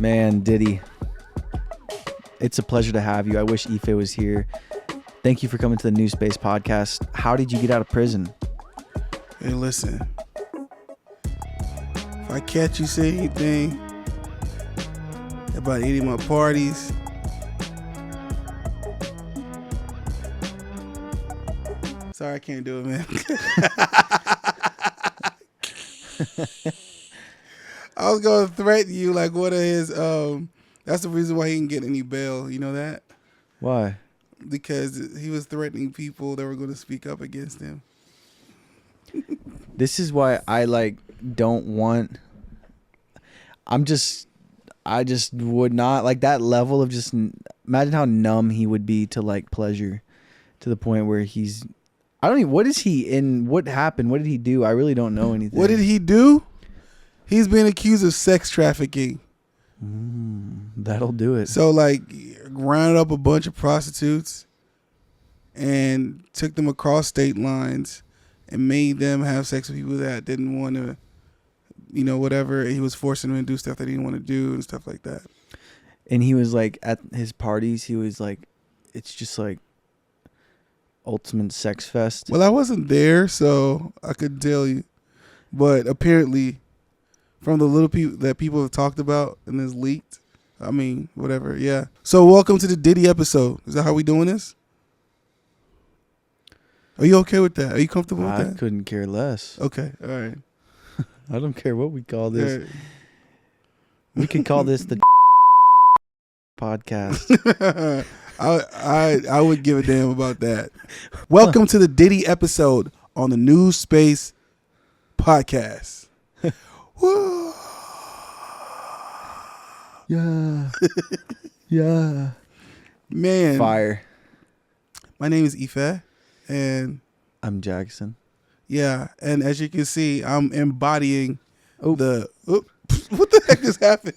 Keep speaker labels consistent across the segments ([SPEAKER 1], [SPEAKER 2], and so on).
[SPEAKER 1] Man, Diddy, it's a pleasure to have you. I wish Ife was here. Thank you for coming to the NIW Space podcast. How did you get out of prison?
[SPEAKER 2] Hey, listen. If I catch you say anything about any of my parties, sorry, I can't do it, man. I was going to threaten you like one of his, that's the reason why he didn't get any bail. You know that?
[SPEAKER 1] Why?
[SPEAKER 2] Because he was threatening people that were going to speak up against him.
[SPEAKER 1] This is why I don't want, I just would not like that level of just, imagine how numb he would be to like pleasure to the point where he's, I don't even, what is he in, what happened? What did he do? I really don't know anything.
[SPEAKER 2] What did he do? He's been accused of sex trafficking.
[SPEAKER 1] That'll do it.
[SPEAKER 2] So like rounded up a bunch of prostitutes and took them across state lines and made them have sex with people that didn't want to, you know, whatever. He was forcing them to do stuff that he didn't want to do and stuff like that.
[SPEAKER 1] And he was like, at his parties, he was like, it's just like ultimate sex fest.
[SPEAKER 2] Well, I wasn't there, so I couldn't tell you. But apparently, from the little people that people have talked about and is leaked, I mean, whatever, yeah. So welcome to the Diddy episode. Is that how we doing this? Are you okay with that? Are you comfortable with that?
[SPEAKER 1] I couldn't care less.
[SPEAKER 2] Okay, all right.
[SPEAKER 1] I don't care what we call this.
[SPEAKER 2] Right.
[SPEAKER 1] We could call this the podcast.
[SPEAKER 2] I would give a damn about that. Welcome to the Diddy episode on the NIW Space podcast. Woo.
[SPEAKER 1] Yeah. Yeah.
[SPEAKER 2] Man.
[SPEAKER 1] Fire.
[SPEAKER 2] My name is Ife and
[SPEAKER 1] I'm Jackson.
[SPEAKER 2] Yeah, and as you can see, I'm embodying
[SPEAKER 1] what
[SPEAKER 2] the heck just happened?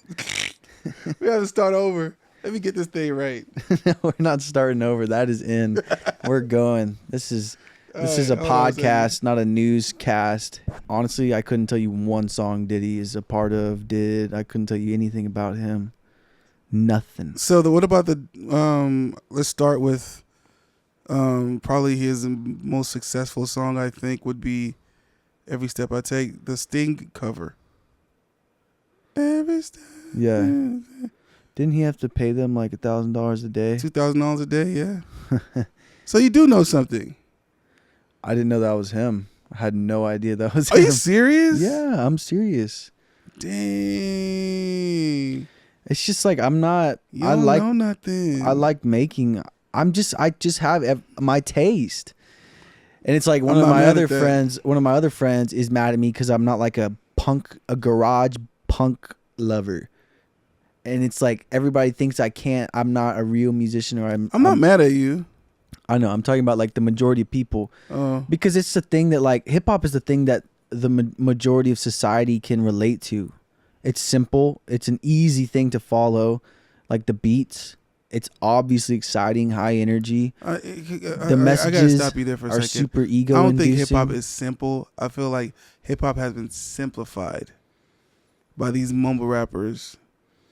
[SPEAKER 2] We have to start over. Let me get this thing right.
[SPEAKER 1] No, we're not starting over. That is in. We're going. This is a podcast, not a newscast. Honestly, I couldn't tell you one song Diddy is a part of. I couldn't tell you anything about him. Nothing.
[SPEAKER 2] So what about the let's start with probably his most successful song, I think, would be Every Step I Take, the Sting cover. Every step.
[SPEAKER 1] Yeah. Didn't he have to pay them like $1,000 a day?
[SPEAKER 2] $2,000 a day, yeah. So you do know something.
[SPEAKER 1] I didn't know that was him. I had no idea that was
[SPEAKER 2] him. Are you serious?
[SPEAKER 1] Yeah, I'm serious.
[SPEAKER 2] Dang.
[SPEAKER 1] It's just like I'm not.
[SPEAKER 2] You don't know nothing.
[SPEAKER 1] I like making. I just have my taste, and it's like one of my other friends is mad at me because I'm not like a garage punk lover, and it's like everybody thinks I'm not a real musician, or I'm
[SPEAKER 2] not mad at you.
[SPEAKER 1] I know. I'm talking about like the majority of people, because it's the thing that like hip hop is the thing that the majority of society can relate to. It's simple. It's an easy thing to follow, like the beats. It's obviously exciting, high energy. The messages
[SPEAKER 2] I gotta stop you there for a
[SPEAKER 1] are
[SPEAKER 2] second.
[SPEAKER 1] super ego.
[SPEAKER 2] I don't think hip hop is simple. I feel like hip hop has been simplified by these mumble rappers,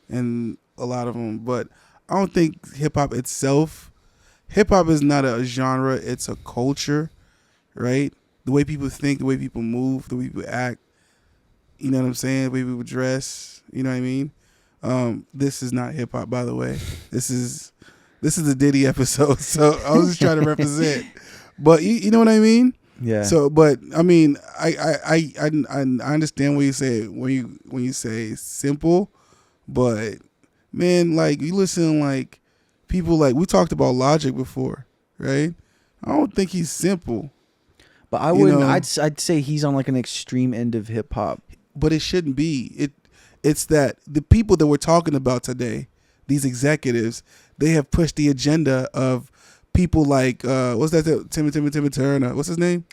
[SPEAKER 2] and a lot of them. But I don't think hip hop itself. Hip hop is not a genre. It's a culture, right? The way people think, the way people move, the way people act. You know what I'm saying? The way people dress. You know what I mean? This is not hip hop, by the way. This is the Diddy episode. So I was just trying to represent. But you know what I mean?
[SPEAKER 1] Yeah.
[SPEAKER 2] So, but I mean, I understand what you say when you say simple, but man, like you listen like people like we talked about Logic before, right? I don't think he's simple.
[SPEAKER 1] But I wouldn't. I'd say he's on like an extreme end of hip hop.
[SPEAKER 2] But it shouldn't be. It's that the people that we're talking about today, these executives, they have pushed the agenda of people like what's that? Timmy Turner. What's his name?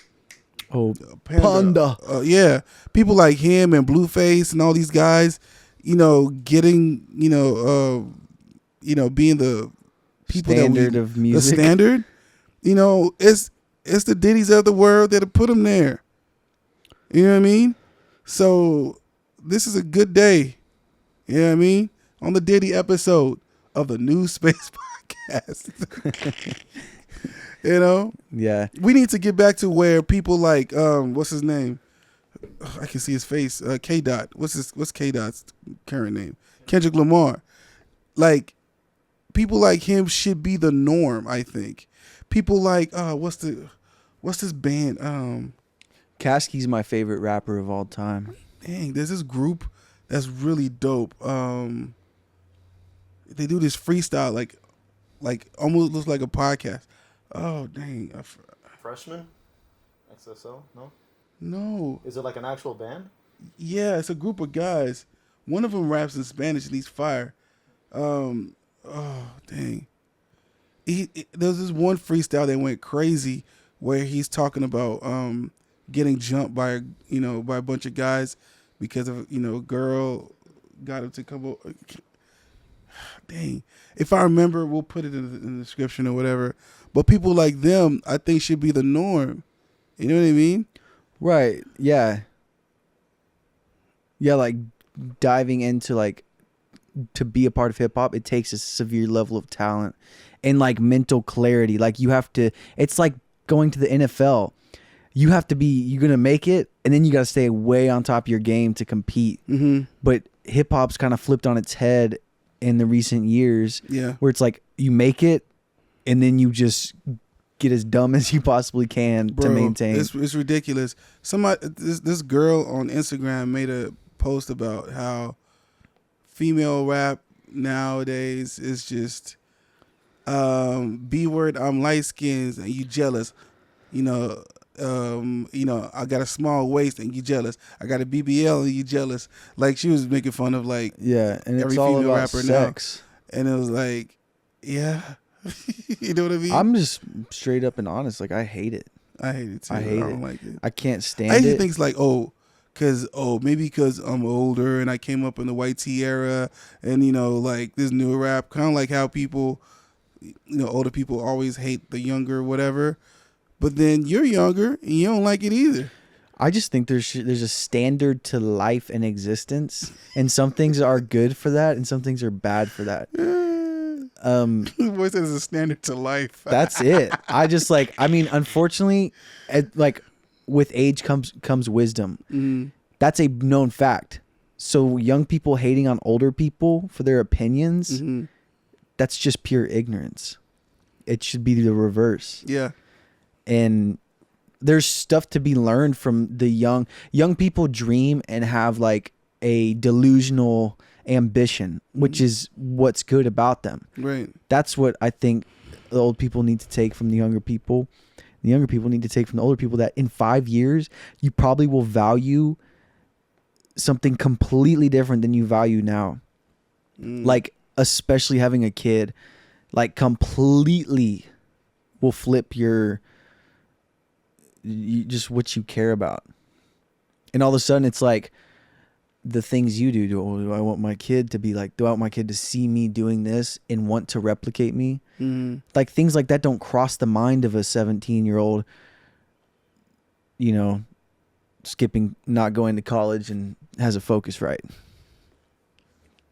[SPEAKER 1] Oh, Panda.
[SPEAKER 2] Yeah, people like him and Blueface and all these guys. You know, getting being the people
[SPEAKER 1] standard of music.
[SPEAKER 2] The standard. You know, it's the Diddy's of the world that have put him there. You know what I mean? So this is a good day. You know what I mean? on the Diddy episode of the New Space podcast. You know?
[SPEAKER 1] Yeah.
[SPEAKER 2] We need to get back to where people like, what's his name? I can see his face. K Dot. What's K Dot's current name? Kendrick Lamar. Like, people like him should be the norm, I think. People like, what's this band?
[SPEAKER 1] Caskey's my favorite rapper of all time.
[SPEAKER 2] Dang, there's this group that's really dope. They do this freestyle, like almost looks like a podcast. Oh, dang.
[SPEAKER 3] Freshman? XSO? No?
[SPEAKER 2] No.
[SPEAKER 3] Is it like an actual band?
[SPEAKER 2] Yeah, it's a group of guys. One of them raps in Spanish and he's fire. Oh, dang. There's this one freestyle that went crazy where he's talking about getting jumped by a bunch of guys because of a girl got him to come over. Dang. If I remember, we'll put it in the description or whatever. But people like them, I think, should be the norm. You know what I mean?
[SPEAKER 1] Right. Yeah. Yeah, like diving into like to be a part of hip hop, it takes a severe level of talent and like mental clarity. Like you have to, it's like going to the NFL. You have to be, you're going to make it, and then you got to stay way on top of your game to compete.
[SPEAKER 2] Mm-hmm.
[SPEAKER 1] But hip hop's kind of flipped on its head in the recent years.
[SPEAKER 2] Yeah.
[SPEAKER 1] Where it's like you make it, and then you just get as dumb as you possibly can to maintain.
[SPEAKER 2] It's ridiculous. This girl on Instagram made a post about how female rap nowadays is just B word, I'm light skinned and you jealous. I got a small waist and you jealous. I got a BBL and you jealous. Like she was making fun of like
[SPEAKER 1] and
[SPEAKER 2] every
[SPEAKER 1] it's all
[SPEAKER 2] female
[SPEAKER 1] about
[SPEAKER 2] rapper
[SPEAKER 1] sex.
[SPEAKER 2] now. And it was like, yeah. You know what I mean?
[SPEAKER 1] I'm just straight up and honest. Like I hate it.
[SPEAKER 2] I hate it too.
[SPEAKER 1] I
[SPEAKER 2] don't like it.
[SPEAKER 1] I can't stand
[SPEAKER 2] I used
[SPEAKER 1] it.
[SPEAKER 2] to think like, maybe because I'm older and I came up in the white tee era and, like this new rap, kind of like how people, older people always hate the younger whatever. But then you're younger and you don't like it either.
[SPEAKER 1] I just think there's a standard to life and existence, and some things are good for that and some things are bad for that.
[SPEAKER 2] The voice says a standard to life.
[SPEAKER 1] That's it. Unfortunately, like with age comes wisdom.
[SPEAKER 2] Mm-hmm.
[SPEAKER 1] That's a known fact. So young people hating on older people for their opinions,
[SPEAKER 2] mm-hmm.
[SPEAKER 1] that's just pure ignorance. It should be the reverse.
[SPEAKER 2] Yeah.
[SPEAKER 1] And there's stuff to be learned from the young people dream and have like a delusional ambition, which is what's good about them.
[SPEAKER 2] Right.
[SPEAKER 1] That's what I think the old people need to take from the younger people. The younger people need to take from the older people, that in 5 years, you probably will value something completely different than you value now. Like, especially having a kid, like completely will flip just what you care about. And all of a sudden it's like the things you do. Do I want my kid to be like, do I want my kid to see me doing this and want to replicate me?
[SPEAKER 2] Mm-hmm.
[SPEAKER 1] Like things like that don't cross the mind of a 17-year-old, skipping, not going to college and has a Focusrite.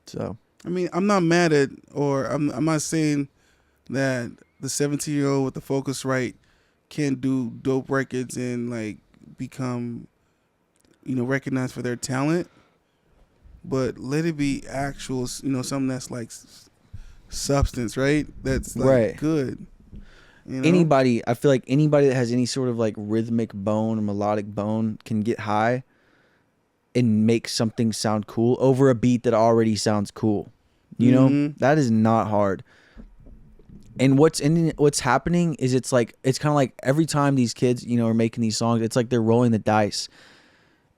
[SPEAKER 1] So,
[SPEAKER 2] I mean, I'm not mad at, or I'm not saying that the 17-year-old with the Focusrite can't do dope records and like become, recognized for their talent, but let it be actual, something that's like substance, right? That's like
[SPEAKER 1] right.
[SPEAKER 2] Good.
[SPEAKER 1] Anybody, I feel like anybody that has any sort of like rhythmic bone or melodic bone can get high and make something sound cool over a beat that already sounds cool. That is not hard. And what's happening is it's kind of like every time these kids, are making these songs, it's like they're rolling the dice.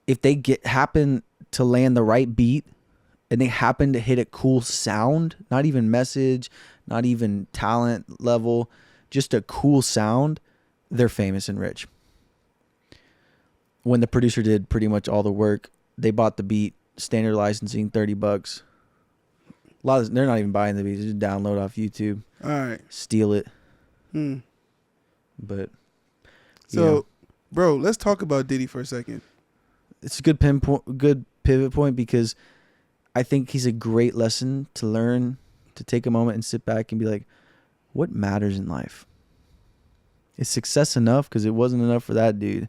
[SPEAKER 1] If they happen to land the right beat and they happen to hit a cool sound, not even message, not even talent level, just a cool sound, they're famous and rich. When the producer did pretty much all the work, they bought the beat, standard licensing, $30. They're not even buying the beats, they just download off YouTube.
[SPEAKER 2] All right.
[SPEAKER 1] Steal it. But
[SPEAKER 2] so, bro, let's talk about Diddy for a second.
[SPEAKER 1] It's a good pivot point because I think he's a great lesson to learn, to take a moment and sit back and be like, what matters in life? Is success enough? Because it wasn't enough for that dude.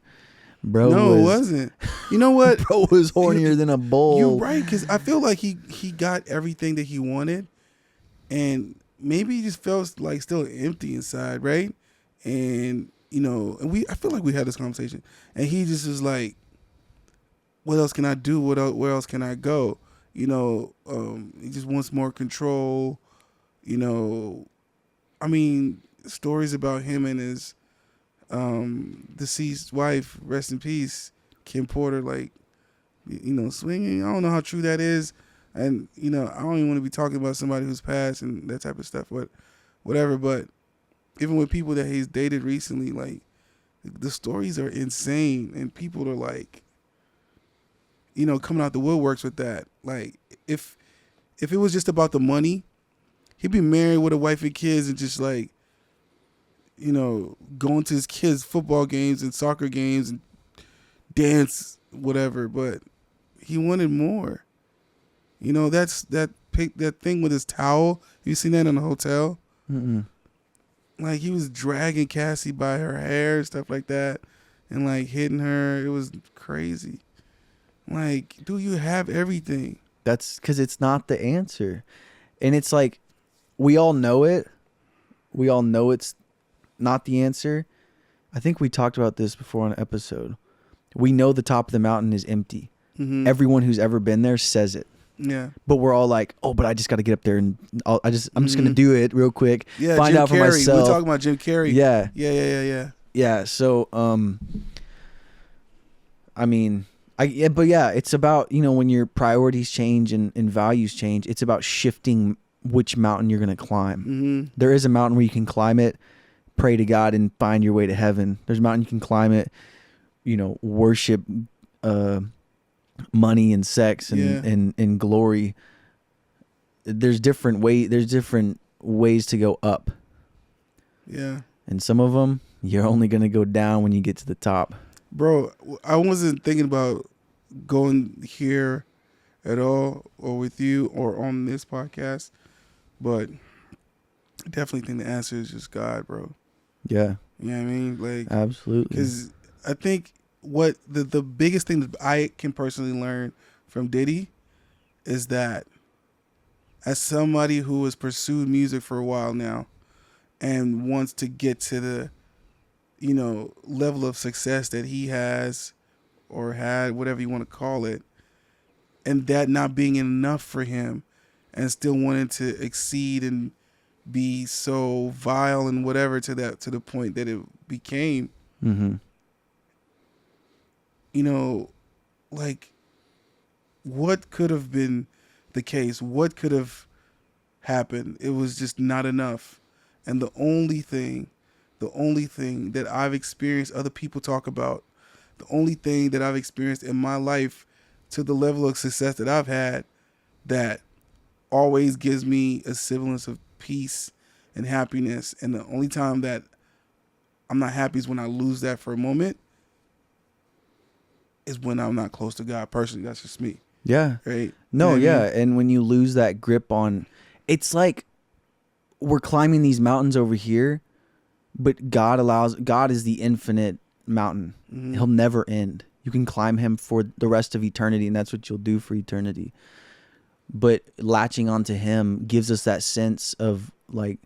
[SPEAKER 2] It wasn't. You know what?
[SPEAKER 1] Bro was hornier than a bull.
[SPEAKER 2] You're right, because I feel like he got everything that he wanted, and maybe he just felt like still empty inside, right? And and I feel like we had this conversation, and he just was like, "What else can I do? Where else can I go?" He just wants more control. I mean, stories about him and his deceased wife, rest in peace, Kim Porter, like, swinging. I don't know how true that is. And, I don't even want to be talking about somebody who's passed and that type of stuff, but whatever. But even with people that he's dated recently, like, the stories are insane. And people are like, coming out the woodworks with that. Like, if it was just about the money, he'd be married with a wife and kids and just like, going to his kids' football games and soccer games and dance, whatever. But he wanted more. That's that thing with his towel. You seen that in the hotel?
[SPEAKER 1] Mm-mm.
[SPEAKER 2] Like, he was dragging Cassie by her hair and stuff like that, and like hitting her. It was crazy. Like, do you have everything?
[SPEAKER 1] That's because it's not the answer. And it's like, we all know it. We all know it's not the answer. I think we talked about this before on an episode. We know the top of the mountain is empty.
[SPEAKER 2] Mm-hmm.
[SPEAKER 1] Everyone who's ever been there says it.
[SPEAKER 2] Yeah.
[SPEAKER 1] But we're all like, oh, but I just got to get up there and I'm just going to do it real quick.
[SPEAKER 2] Yeah.
[SPEAKER 1] Find
[SPEAKER 2] Jim
[SPEAKER 1] out for
[SPEAKER 2] Carrey.
[SPEAKER 1] myself.
[SPEAKER 2] We're talking about Jim Carrey.
[SPEAKER 1] Yeah.
[SPEAKER 2] Yeah.
[SPEAKER 1] Yeah. So, I mean, it's about, when your priorities change and values change, it's about shifting which mountain you're going to climb.
[SPEAKER 2] Mm-hmm.
[SPEAKER 1] There is a mountain where you can climb it, pray to God, and find your way to heaven. There's a mountain you can climb it, worship money and sex and glory. There's different ways to go up.
[SPEAKER 2] Yeah.
[SPEAKER 1] And some of them, you're only going to go down when you get to the top.
[SPEAKER 2] Bro, I wasn't thinking about going here at all, or with you, or on this podcast, but I definitely think the answer is just God, bro.
[SPEAKER 1] Yeah.
[SPEAKER 2] You know what I mean? Like,
[SPEAKER 1] absolutely.
[SPEAKER 2] Because I think what the biggest thing that I can personally learn from Diddy is that, as somebody who has pursued music for a while now and wants to get to the level of success that he has or had, whatever you want to call it, and that not being enough for him, and still wanting to exceed and be so vile and whatever to the point that it became.
[SPEAKER 1] Mm-hmm.
[SPEAKER 2] Like, what could have been the case? What could have happened? It was just not enough. And the only thing that I've experienced other people talk about, the only thing that I've experienced in my life to the level of success that I've had, that always gives me a semblance of peace and happiness, and the only time that I'm not happy is when I lose that for a moment, is when I'm not close to God personally. That's just me.
[SPEAKER 1] Yeah.
[SPEAKER 2] Right?
[SPEAKER 1] No,
[SPEAKER 2] You know what
[SPEAKER 1] yeah.
[SPEAKER 2] I mean?
[SPEAKER 1] And when you lose that grip on, it's like we're climbing these mountains over here, but God is the infinite mountain.
[SPEAKER 2] Mm-hmm.
[SPEAKER 1] He'll never end. You can climb him for the rest of eternity, and that's what you'll do for eternity. But latching onto him gives us that sense of like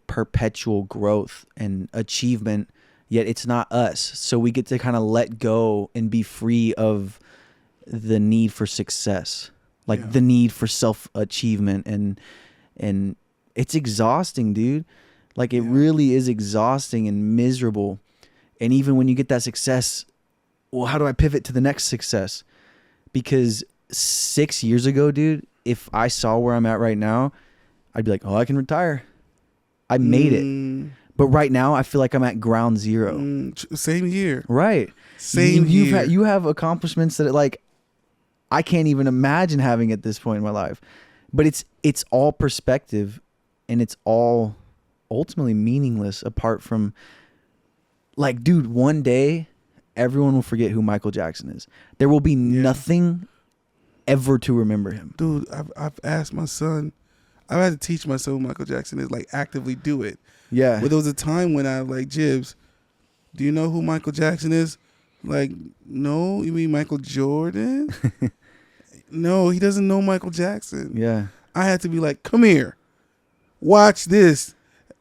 [SPEAKER 1] perpetual growth and achievement, yet it's not us. So we get to kind of let go and be free of the need for success, the need for self-achievement. And it's exhausting, dude. Like, it really is exhausting and miserable. And even when you get that success, well, how do I pivot to the next success? Because 6 years ago, dude, if I saw where I'm at right now, I'd be like, oh, I can retire. I made it. But right now, I feel like I'm at ground zero.
[SPEAKER 2] Same year.
[SPEAKER 1] Right.
[SPEAKER 2] Same year.
[SPEAKER 1] You have accomplishments that, like, I can't even imagine having at this point in my life. But it's all perspective, and it's all ultimately meaningless apart from, like, dude, one day everyone will forget who Michael Jackson is. There will be nothing ever to remember him.
[SPEAKER 2] Dude, I've asked my son. I've had to teach my son who Michael Jackson is, like actively do it.
[SPEAKER 1] Yeah.
[SPEAKER 2] But there was a time when I like, Jibs, do you know who Michael Jackson is? Like, no, you mean Michael Jordan? No, he doesn't know Michael Jackson.
[SPEAKER 1] Yeah.
[SPEAKER 2] I had to be like, come here, watch this.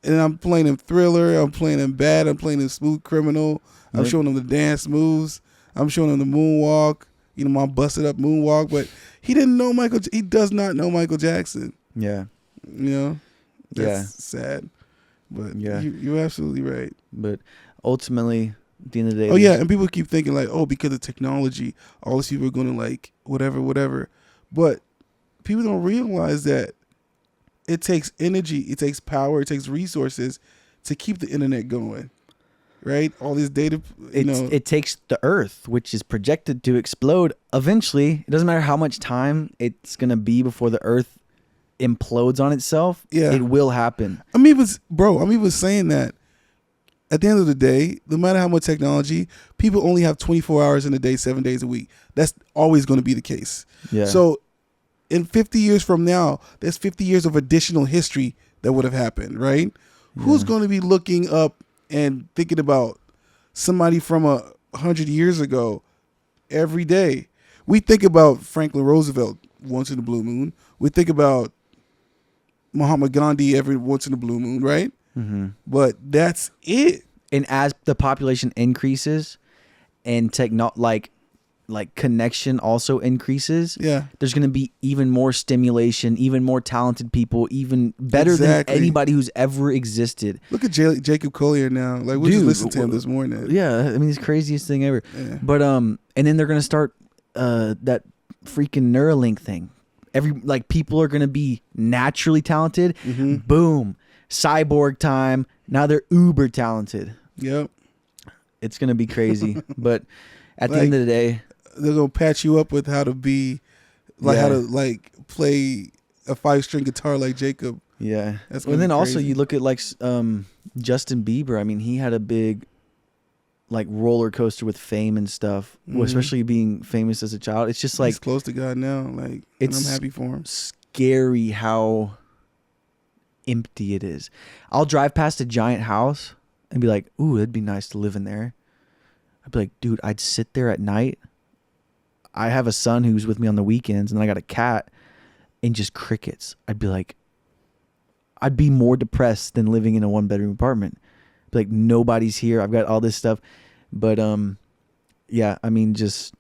[SPEAKER 2] And I'm playing him Thriller. I'm playing him Bad. I'm playing him Smooth Criminal. I'm showing him the dance moves. I'm showing him the moonwalk. You know, my busted up moonwalk. But he didn't know he does not know Michael Jackson.
[SPEAKER 1] Yeah.
[SPEAKER 2] You know? That's sad. But
[SPEAKER 1] yeah,
[SPEAKER 2] you're absolutely right.
[SPEAKER 1] But ultimately, at the end of the day.
[SPEAKER 2] Oh, yeah. And people keep thinking like, oh, because of technology, all these people are going to like whatever. But people don't realize that it takes energy, it takes power, it takes resources to keep the internet going, right? All this data,
[SPEAKER 1] it takes the Earth, which is projected to explode eventually. It doesn't matter how much time it's gonna be before the Earth implodes on itself.
[SPEAKER 2] Yeah,
[SPEAKER 1] it will happen.
[SPEAKER 2] I'm even saying that at the end of the day, no matter how much technology, people only have 24 hours in a day, 7 days a week. That's always going to be the case.
[SPEAKER 1] Yeah.
[SPEAKER 2] So in 50 years from now, there's 50 years of additional history that would have happened, right? Yeah. Who's going to be looking up and thinking about somebody from 100 years ago every day? We think about Franklin Roosevelt once in a blue moon. We think about Mahatma Gandhi every once in a blue moon, right?
[SPEAKER 1] Mm-hmm.
[SPEAKER 2] But that's it.
[SPEAKER 1] And as the population increases and like connection also increases, there's going to be even more stimulation, even more talented people, even better than anybody who's ever existed.
[SPEAKER 2] Look at Jacob Collier now. Like, we just listened to him this morning.
[SPEAKER 1] Yeah, I mean, it's the craziest thing ever. Yeah. But and then they're going to start that freaking Neuralink thing. People are going to be naturally talented. Mm-hmm. Boom. Cyborg time. Now they're uber talented.
[SPEAKER 2] Yep.
[SPEAKER 1] It's going to be crazy. But at the end of the day,
[SPEAKER 2] they're going to patch you up with how to be, how to play a 5-string guitar like Jacob.
[SPEAKER 1] Yeah. And then also you look at Justin Bieber. I mean, he had a big roller coaster with fame and stuff, especially being famous as a child. It's just
[SPEAKER 2] he's close to God now. And I'm happy for him.
[SPEAKER 1] Scary how empty it is. I'll drive past a giant house and be like, ooh, it'd be nice to live in there. I'd be like, dude, I'd sit there at night. I have a son who's with me on the weekends, and then I got a cat, and just crickets. I'd be like, I'd be more depressed than living in a 1-bedroom apartment. Be like, nobody's here. I've got all this stuff. But yeah, I mean, just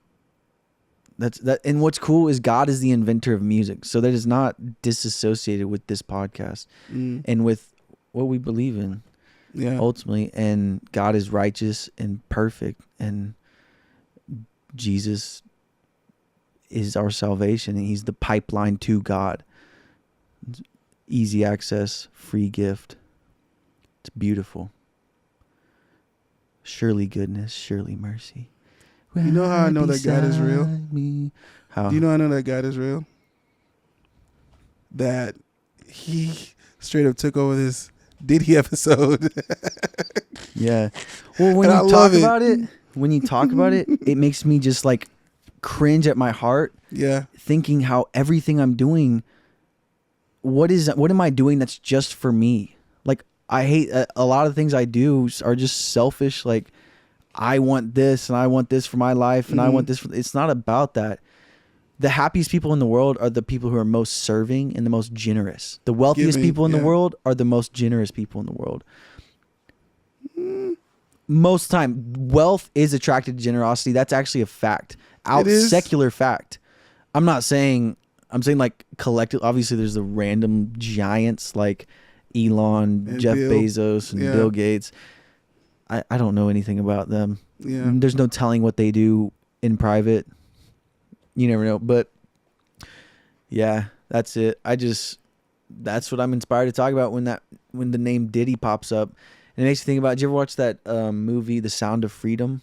[SPEAKER 1] that's that. And what's cool is God is the inventor of music, so that is not disassociated with this podcast and with what we believe in. Yeah, ultimately, and God is righteous and perfect, and Jesus is our salvation, and He's the pipeline to God. Easy access, free gift. It's beautiful. Surely goodness, surely mercy.
[SPEAKER 2] You know how I know that God is real?
[SPEAKER 1] How?
[SPEAKER 2] Do you know I know that God is real? That He straight up took over this Diddy episode.
[SPEAKER 1] Yeah. Well, when you talk about it, it makes me just cringe at my heart.
[SPEAKER 2] Yeah.
[SPEAKER 1] Thinking how everything I'm doing, what am I doing that's just for me? I hate a lot of things I do are just selfish. I want this and I want this for my life and I want this. It's not about that. The happiest people in the world are the people who are most serving and the most generous. The wealthiest people in the world are the most generous people in the world. Most time, wealth is attracted to generosity. That's actually a fact. Secular fact. I'm saying collective. Obviously, there's the random giants like Elon, and Jeff Bezos, and Bill Gates. I don't know anything about them. Yeah. There's no telling what they do in private. You never know. But yeah, that's it. That's what I'm inspired to talk about when the name Diddy pops up. And it makes me think about, did you ever watch that movie, The Sound of Freedom?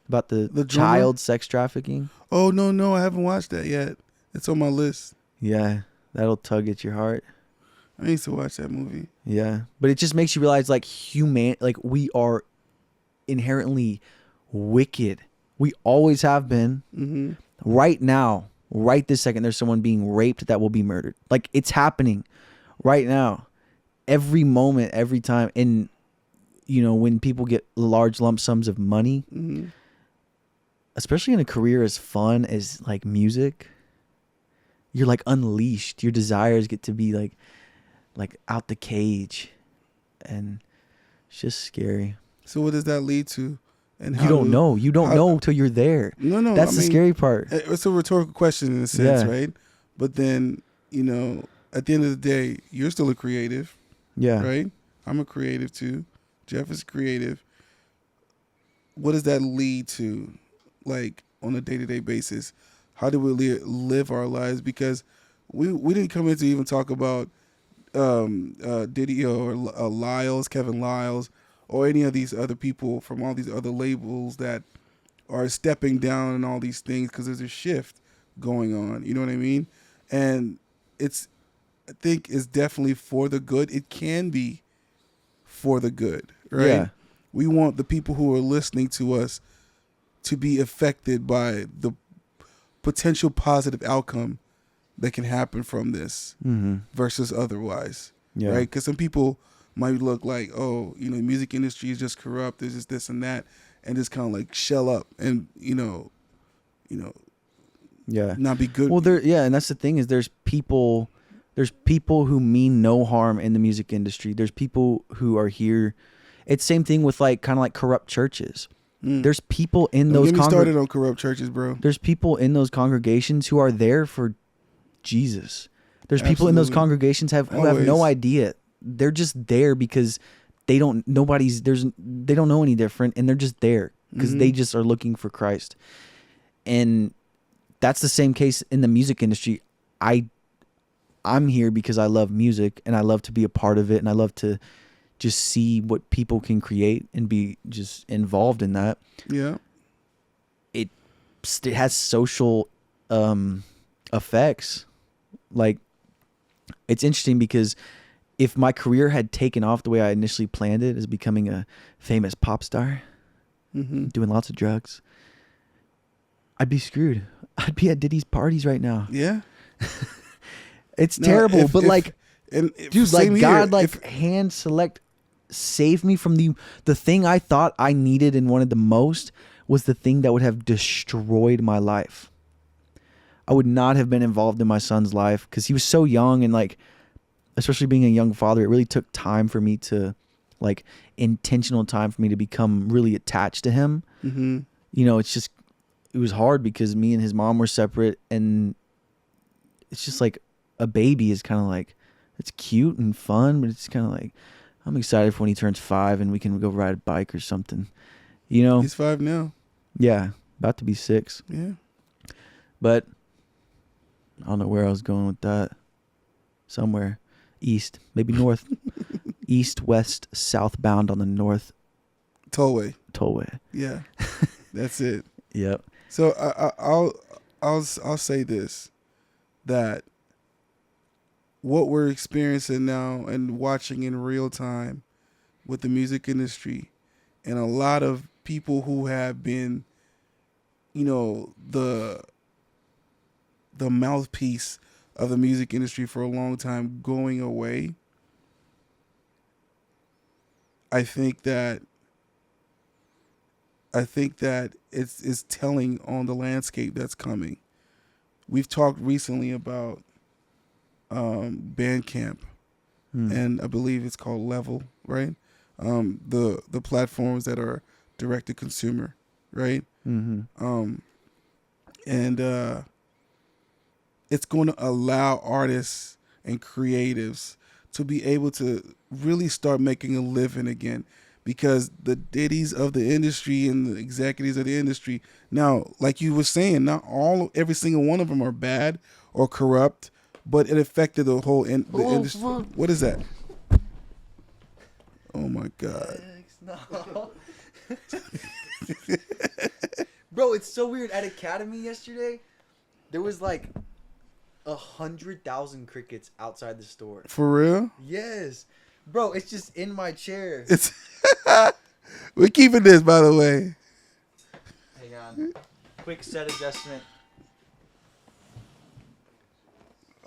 [SPEAKER 1] About the child sex trafficking?
[SPEAKER 2] Oh, no, I haven't watched that yet. It's on my list.
[SPEAKER 1] Yeah, that'll tug at your heart.
[SPEAKER 2] I need to watch that movie.
[SPEAKER 1] Yeah, but it just makes you realize we are inherently wicked. We always have been. Mm-hmm. Right now, right this second, there's someone being raped that will be murdered. Like, it's happening right now. Every moment, every time. And, you know, when people get large lump sums of money, especially in a career as fun as like music, you're like unleashed. Your desires get to be like out the cage, and it's just scary.
[SPEAKER 2] So what does that lead to? And
[SPEAKER 1] You don't know. You don't know till you're there.
[SPEAKER 2] No.
[SPEAKER 1] That's the scary part.
[SPEAKER 2] It's a rhetorical question in a sense, right? But then, you know, at the end of the day, you're still a creative.
[SPEAKER 1] Yeah.
[SPEAKER 2] Right? I'm a creative too. Jeff is creative. What does that lead to, like, on a day-to-day basis? How do we live our lives? Because we didn't come in to even talk about Diddy or Lyles, Kevin Lyles, or any of these other people from all these other labels that are stepping down and all these things, because there's a shift going on. You know what I mean? And I think it's definitely for the good. It can be for the good, right?
[SPEAKER 1] Yeah.
[SPEAKER 2] We want the people who are listening to us to be affected by the potential positive outcome that can happen from this versus otherwise, right? Because some people might look like, oh, you know, the music industry is just corrupt. There's just this and that, and just kind of like shell up and not be good.
[SPEAKER 1] Well, and that's the thing is there's people who mean no harm in the music industry. There's people who are here. It's same thing with like kind of like corrupt churches. There's people in those.
[SPEAKER 2] Get me started on corrupt churches, bro.
[SPEAKER 1] There's people in those congregations who are there for Jesus. There's people in those congregations who have no idea. They're just there because they don't know any different, and they're just there because they just are looking for Christ. And that's the same case in the music industry. I'm here because I love music and I love to be a part of it, and I love to just see what people can create and be just involved in that.
[SPEAKER 2] Yeah.
[SPEAKER 1] It has social effects. Like, it's interesting because if my career had taken off the way I initially planned it, as becoming a famous pop star, doing lots of drugs, I'd be screwed. I'd be at Diddy's parties right now.
[SPEAKER 2] Yeah.
[SPEAKER 1] It's terrible, but dude, like God, like hand select, saved me from the thing I thought I needed and wanted the most was the thing that would have destroyed my life. I would not have been involved in my son's life because he was so young, and like, especially being a young father, it really took time for me to, like, intentional time for me to become really attached to him. You know, it was hard because me and his mom were separate, and it's just like a baby is kind of like, it's cute and fun, but it's kind of like, I'm excited for when he turns 5 and we can go ride a bike or something. You know?
[SPEAKER 2] He's 5 now.
[SPEAKER 1] Yeah. About to be 6.
[SPEAKER 2] Yeah.
[SPEAKER 1] But I don't know where I was going with that. Somewhere. East. Maybe north. East, west, southbound on the north.
[SPEAKER 2] Tollway.
[SPEAKER 1] Yeah.
[SPEAKER 2] That's it.
[SPEAKER 1] Yep.
[SPEAKER 2] So I'll say this, that what we're experiencing now and watching in real time with the music industry, and a lot of people who have been, you know, the mouthpiece of the music industry for a long time going away, I think that it's telling on the landscape that's coming. We've talked recently about BandCamp, and I believe it's called Level, right? The platforms that are direct to consumer, right? And it's going to allow artists and creatives to be able to really start making a living again, because the Diddies of the industry and the executives of the industry now, like you were saying, not every single one of them are bad or corrupt, but it affected the whole industry. What is that? Oh my God.
[SPEAKER 1] No. Bro, it's so weird. At Academy yesterday, there was like 100,000 crickets outside the store.
[SPEAKER 2] For real?
[SPEAKER 1] Yes. Bro, it's just in my chair.
[SPEAKER 2] It's we're keeping this, by the way.
[SPEAKER 1] Hang on. Quick set adjustment.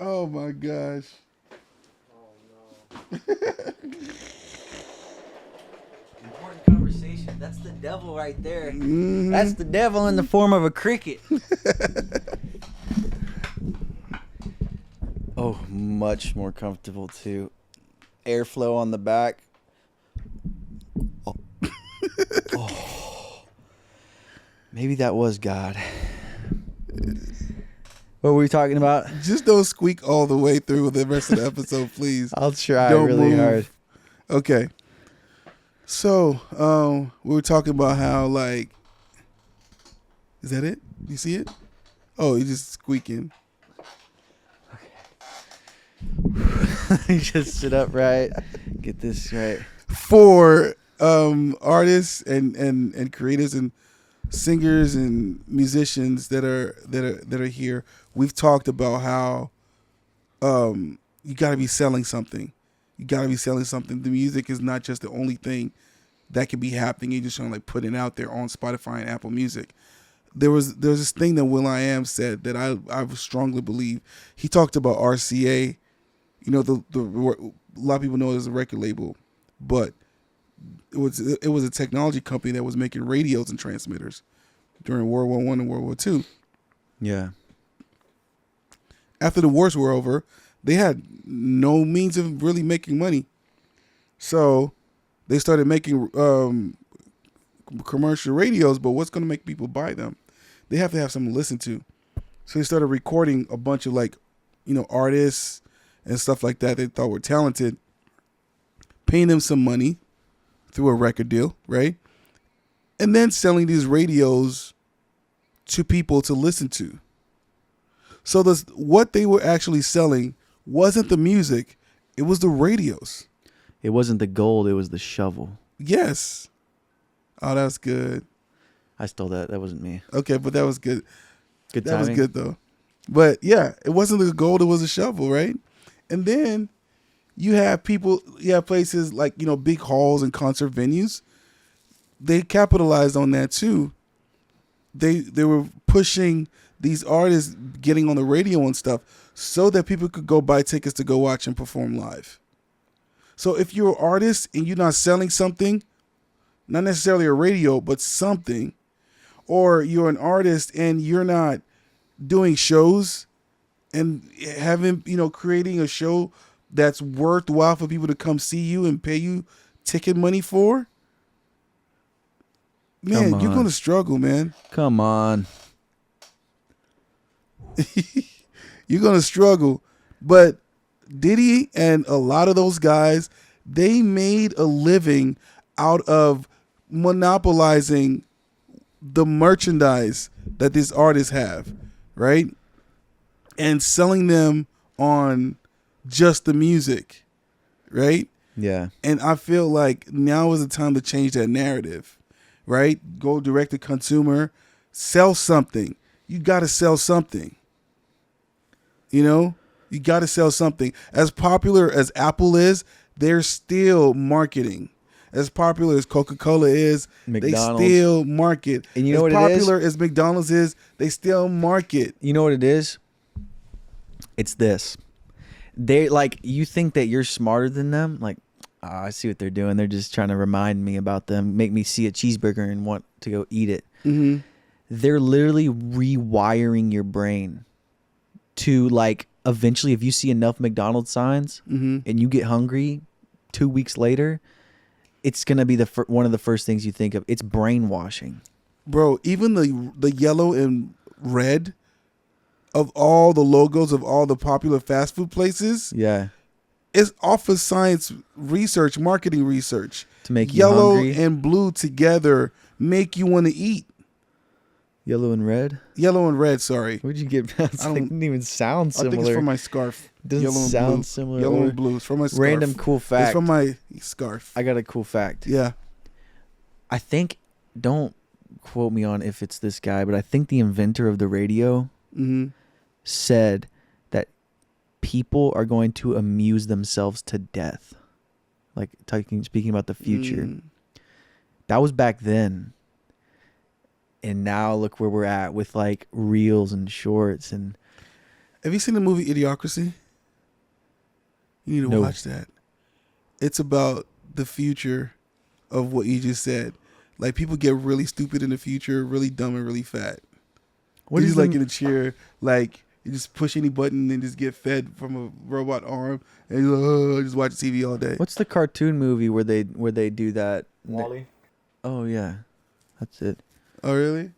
[SPEAKER 2] Oh my gosh.
[SPEAKER 3] Oh no.
[SPEAKER 1] Important conversation. That's the devil right there.
[SPEAKER 2] Mhm.
[SPEAKER 1] That's the devil in the form of a cricket. Oh, much more comfortable too. Airflow on the back. Oh. Oh. Maybe that was God. What were we talking about?
[SPEAKER 2] Just don't squeak all the way through the rest of the episode, please.
[SPEAKER 1] I'll try
[SPEAKER 2] Don't
[SPEAKER 1] really
[SPEAKER 2] move.
[SPEAKER 1] hard.
[SPEAKER 2] Okay. So, we were talking about how, like, is that it? You see it? Oh, you're just squeaking.
[SPEAKER 1] Just sit up right. Get this right.
[SPEAKER 2] For artists and creators and singers and musicians that are here, we've talked about how you got to be selling something. You got to be selling something. The music is not just the only thing that can be happening. You're just trying to like put it out there on Spotify and Apple Music. There's this thing that Will.i.am said that I strongly believe. He talked about RCA. You know, the a lot of people know it as a record label, but it was a technology company that was making radios and transmitters during World War I and World War II.
[SPEAKER 1] Yeah.
[SPEAKER 2] After the wars were over, they had no means of really making money, so they started making commercial radios. But what's going to make people buy them? They have to have something to listen to. So they started recording a bunch of artists and stuff like that they thought were talented, paying them some money through a record deal, right? And then selling these radios to people to listen to. So what they were actually selling wasn't the music, it was the radios.
[SPEAKER 1] It wasn't the gold, it was the shovel.
[SPEAKER 2] Yes. Oh, that's good.
[SPEAKER 1] I stole that. That wasn't me.
[SPEAKER 2] Okay, but that was good.
[SPEAKER 1] Good
[SPEAKER 2] That
[SPEAKER 1] timing.
[SPEAKER 2] was good, though. But, yeah, it wasn't the gold, it was a shovel, right? And then you have places like, big halls and concert venues. They capitalized on that, too. They were pushing these artists getting on the radio and stuff so that people could go buy tickets to go watch and perform live. So if you're an artist and you're not selling something, not necessarily a radio, but something, or you're an artist and you're not doing shows and having, creating a show that's worthwhile for people to come see you and pay you ticket money for, man, you're going to struggle, man.
[SPEAKER 1] Come on.
[SPEAKER 2] You're going to struggle. But Diddy and a lot of those guys, they made a living out of monopolizing the merchandise that these artists have, right? And selling them on just the music, right?
[SPEAKER 1] Yeah.
[SPEAKER 2] And I feel like now is the time to change that narrative, right? Go direct to consumer, sell something. You got to sell something. You got to sell something. As popular as Apple is, they're still marketing. As popular as Coca-Cola is,
[SPEAKER 1] McDonald's.
[SPEAKER 2] They still market.
[SPEAKER 1] And you know what it is?
[SPEAKER 2] As popular as McDonald's is, they still market.
[SPEAKER 1] You know what it is? It's this. They you think that you're smarter than them. Like, I see what they're doing. They're just trying to remind me about them, make me see a cheeseburger and want to go eat it.
[SPEAKER 2] Mm-hmm.
[SPEAKER 1] They're literally rewiring your brain to eventually, if you see enough McDonald's signs and you get hungry 2 weeks later, it's going to be one of the first things you think of. It's brainwashing.
[SPEAKER 2] Bro, even the yellow and red of all the logos of all the popular fast food places,
[SPEAKER 1] Yeah.
[SPEAKER 2] it's off of science research, marketing research.
[SPEAKER 1] To make you
[SPEAKER 2] yellow
[SPEAKER 1] hungry.
[SPEAKER 2] and blue together make you want to eat.
[SPEAKER 1] Yellow and red?
[SPEAKER 2] Yellow and red, sorry.
[SPEAKER 1] Where'd you get that? It didn't even sound
[SPEAKER 2] I
[SPEAKER 1] similar.
[SPEAKER 2] think it's from my scarf.
[SPEAKER 1] Doesn't
[SPEAKER 2] Yellow and
[SPEAKER 1] sound
[SPEAKER 2] blue.
[SPEAKER 1] similar.
[SPEAKER 2] Yellow
[SPEAKER 1] or-
[SPEAKER 2] and blue. It's from my scarf.
[SPEAKER 1] Random cool fact.
[SPEAKER 2] It's from my scarf.
[SPEAKER 1] I got a cool fact.
[SPEAKER 2] Yeah.
[SPEAKER 1] I think, don't quote me on if it's this guy, but I think the inventor of the radio said that people are going to amuse themselves to death. Speaking about the future. That was back then. And now look where we're at with reels and shorts and
[SPEAKER 2] Have you seen the movie Idiocracy? You need to
[SPEAKER 1] No.
[SPEAKER 2] watch that. It's about the future of what you just said. Like, people get really stupid in the future, really dumb and really fat.
[SPEAKER 1] What
[SPEAKER 2] You
[SPEAKER 1] is
[SPEAKER 2] just like in a chair, like you just push any button and just get fed from a robot arm, and you just watch TV all day.
[SPEAKER 1] What's the cartoon movie where they do that?
[SPEAKER 3] Wally.
[SPEAKER 1] Oh yeah, that's it.
[SPEAKER 2] Oh really?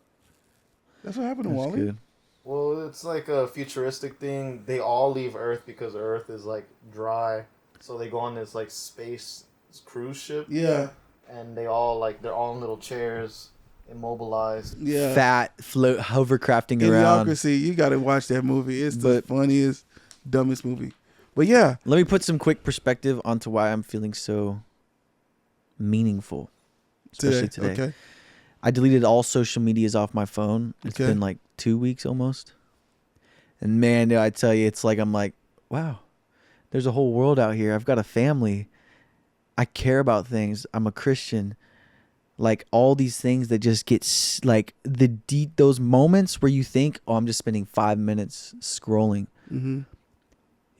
[SPEAKER 2] That's what happened to
[SPEAKER 1] That's
[SPEAKER 2] Wally.
[SPEAKER 1] good.
[SPEAKER 3] Well, it's like a futuristic thing. They all leave Earth because Earth is like dry, so they go on this like space cruise ship.
[SPEAKER 2] Yeah.
[SPEAKER 3] And they're all in little chairs, immobilized.
[SPEAKER 2] Yeah.
[SPEAKER 1] Fat float hovercrafting around.
[SPEAKER 2] Idiocracy. You got to watch that movie. It's the funniest, dumbest movie. But yeah.
[SPEAKER 1] Let me put some quick perspective onto why I'm feeling so meaningful, especially today.
[SPEAKER 2] Okay.
[SPEAKER 1] I deleted all social medias off my phone. It's been like 2 weeks almost. And man, I tell you, it's like I'm like, wow, there's a whole world out here. I've got a family. I care about things. I'm a Christian. Like all these things that just get like those moments where you think, oh, I'm just spending 5 minutes scrolling.
[SPEAKER 2] Mm-hmm.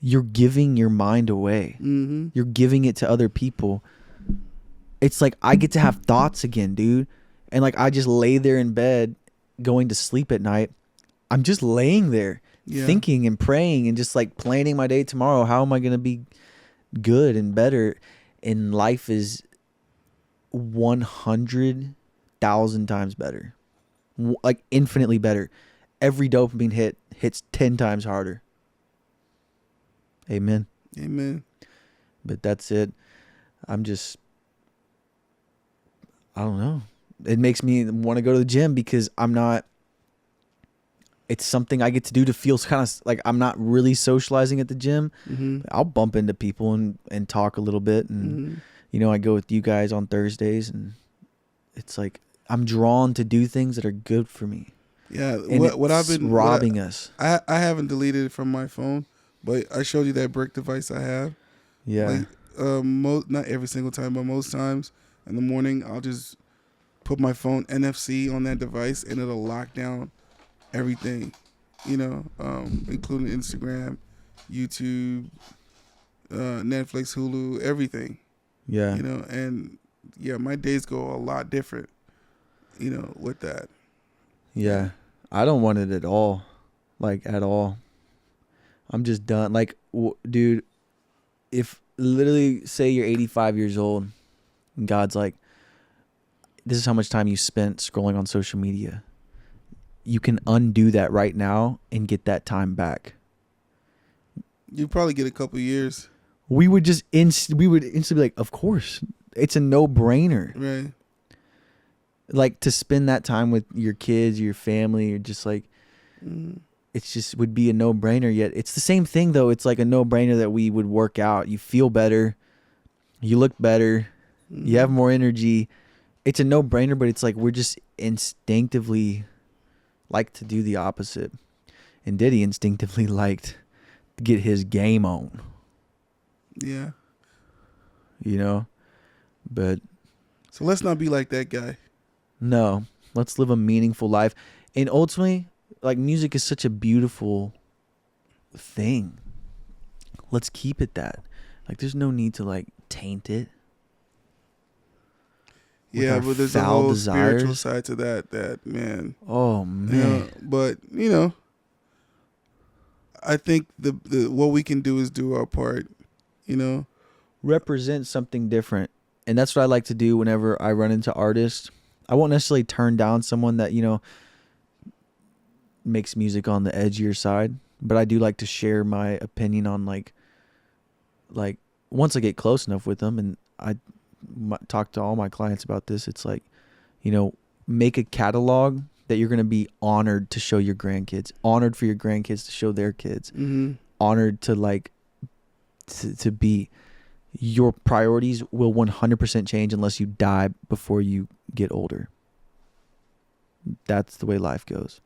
[SPEAKER 1] You're giving your mind away.
[SPEAKER 2] Mm-hmm.
[SPEAKER 1] You're giving it to other people. It's like I get to have thoughts again, dude. And like I just lay there in bed going to sleep at night. I'm just laying there thinking and praying and just like planning my day tomorrow. How am I going to be good and better? And life is 100,000 times better. Like infinitely better. Every dopamine hits 10 times harder. Amen.
[SPEAKER 2] Amen.
[SPEAKER 1] But that's it. I don't know. It makes me want to go to the gym because it's something I get to do to feel kind of like I'm not really socializing at the gym.
[SPEAKER 2] Mm-hmm.
[SPEAKER 1] I'll bump into people and talk a little bit. And, I go with you guys on Thursdays and it's like I'm drawn to do things that are good for me.
[SPEAKER 2] Yeah.
[SPEAKER 1] And
[SPEAKER 2] What I've been
[SPEAKER 1] robbing us.
[SPEAKER 2] I haven't deleted it from my phone, but I showed you that brick device I have.
[SPEAKER 1] Yeah.
[SPEAKER 2] Like, not every single time, but most times in the morning, I'll just put my phone NFC on that device and it'll lock down everything, including Instagram, YouTube, Netflix, Hulu, everything.
[SPEAKER 1] Yeah.
[SPEAKER 2] And my days go a lot different, with that.
[SPEAKER 1] Yeah. I don't want it at all. Like at all. I'm just done. Like, dude, if literally say you're 85 years old and God's like, this is how much time you spent scrolling on social media. You can undo that right now and get that time back.
[SPEAKER 2] You probably get a couple years.
[SPEAKER 1] We would just instantly be like, of course, it's a no-brainer.
[SPEAKER 2] Right.
[SPEAKER 1] Like to spend that time with your kids, your family, or just like, it's just would be a no-brainer. Yet it's the same thing though. It's like a no-brainer that we would work out. You feel better, you look better, you have more energy. It's a no-brainer, but it's like we're just instinctively like to do the opposite. And Diddy instinctively liked to get his game on.
[SPEAKER 2] Yeah.
[SPEAKER 1] But
[SPEAKER 2] so let's not be like that guy.
[SPEAKER 1] No, let's live a meaningful life. And ultimately, like music is such a beautiful thing. Let's keep it that. Like there's no need to like taint it.
[SPEAKER 2] Yeah, but there's a whole spiritual side to that, man.
[SPEAKER 1] Oh man.
[SPEAKER 2] But I think the what we can do is do our part,
[SPEAKER 1] Represent something different. And that's what I like to do whenever I run into artists. I won't necessarily turn down someone that, makes music on the edgier side, but I do like to share my opinion on like once I get close enough with them, and I talk to all my clients about this. It's like, make a catalog that you're going to be honored to show your grandkids, honored for your grandkids to show their kids, honored to like, to be. Your priorities will 100% change unless you die before you get older. That's the way life goes.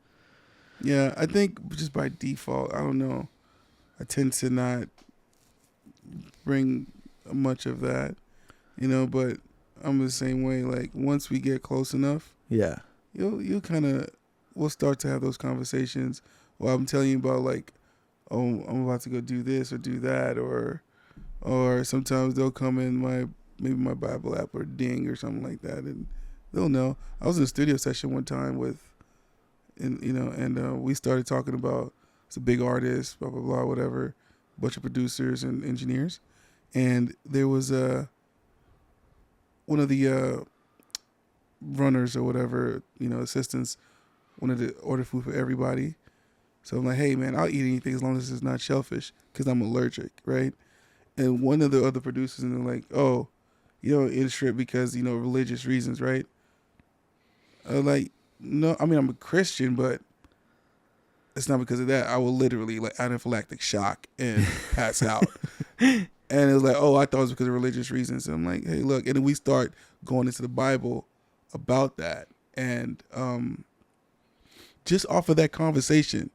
[SPEAKER 2] Yeah, I think just by default, I don't know, I tend to not bring much of that, but I'm the same way. Like once we get close enough,
[SPEAKER 1] yeah,
[SPEAKER 2] we'll start to have those conversations. Well, I'm telling you about like, oh, I'm about to go do this or do that, or sometimes they'll come in my Bible app or Ding or something like that, and they'll know. I was in a studio session one time and we started talking about, it's a big artist, blah blah blah, whatever, bunch of producers and engineers, and there was one of the runners or whatever, assistants, wanted to order food for everybody. So I'm like, hey man, I'll eat anything as long as it's not shellfish, because I'm allergic, right? And one of the other producers, and they're like, oh, eat a shrimp because religious reasons, right? I'm like, no, I mean, I'm a Christian, but it's not because of that. I will literally anaphylactic shock and pass out. And it was like, oh, I thought it was because of religious reasons. And I'm like, hey, look. And then we start going into the Bible about that. And just off of that conversation,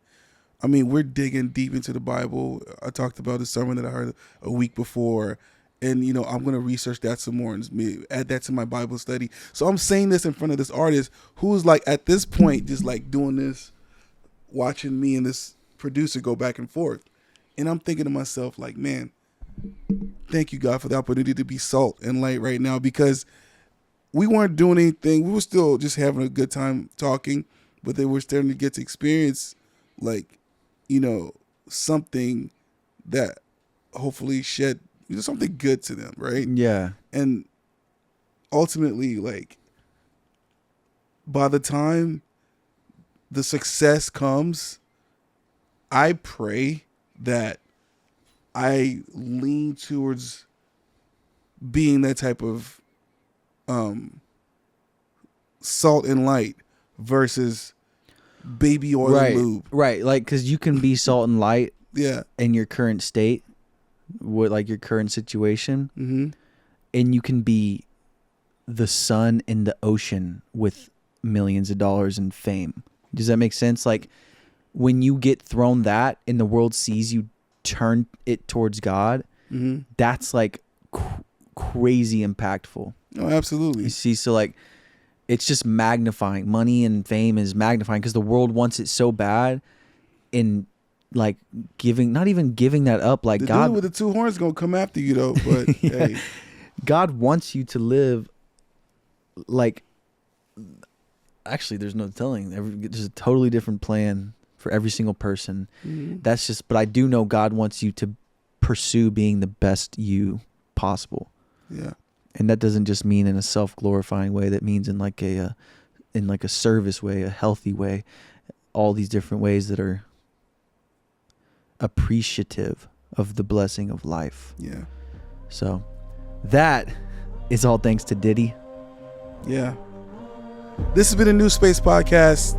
[SPEAKER 2] I mean, we're digging deep into the Bible. I talked about a sermon that I heard a week before. And, I'm going to research that some more and add that to my Bible study. So I'm saying this in front of this artist who's at this point, just doing this, watching me and this producer go back and forth. And I'm thinking to myself, man, thank you, God, for the opportunity to be salt and light right now, because we weren't doing anything. We were still just having a good time talking, but they were starting to get to experience, something that hopefully shed something good to them, right?
[SPEAKER 1] Yeah.
[SPEAKER 2] And ultimately, by the time the success comes, I pray that I lean towards being that type of salt and light versus baby oil and lube.
[SPEAKER 1] Right. Because you can be salt and light in your current state, with your current situation, and you can be the sun in the ocean with millions of dollars in fame. Does that make sense? When you get thrown that and the world sees you turn it towards God, that's crazy impactful.
[SPEAKER 2] Oh, absolutely.
[SPEAKER 1] You see, so it's just magnifying. Money and fame is magnifying because the world wants it so bad, and not even giving that up. The
[SPEAKER 2] God with the two horns gonna come after you though. But hey,
[SPEAKER 1] God wants you to live actually, there's no telling. There's a totally different plan for every single person. That's just. But I do know God wants you to pursue being the best you possible.
[SPEAKER 2] Yeah.
[SPEAKER 1] And that doesn't just mean in a self-glorifying way. That means in a service way, a healthy way, all these different ways that are appreciative of the blessing of life.
[SPEAKER 2] Yeah.
[SPEAKER 1] So that is all thanks to Diddy.
[SPEAKER 2] Yeah. This has been a New Space podcast,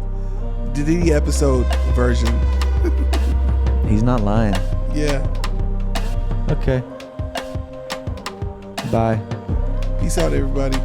[SPEAKER 2] the Diddy episode version.
[SPEAKER 1] He's not lying.
[SPEAKER 2] Yeah.
[SPEAKER 1] Okay. Bye.
[SPEAKER 2] Peace out, everybody.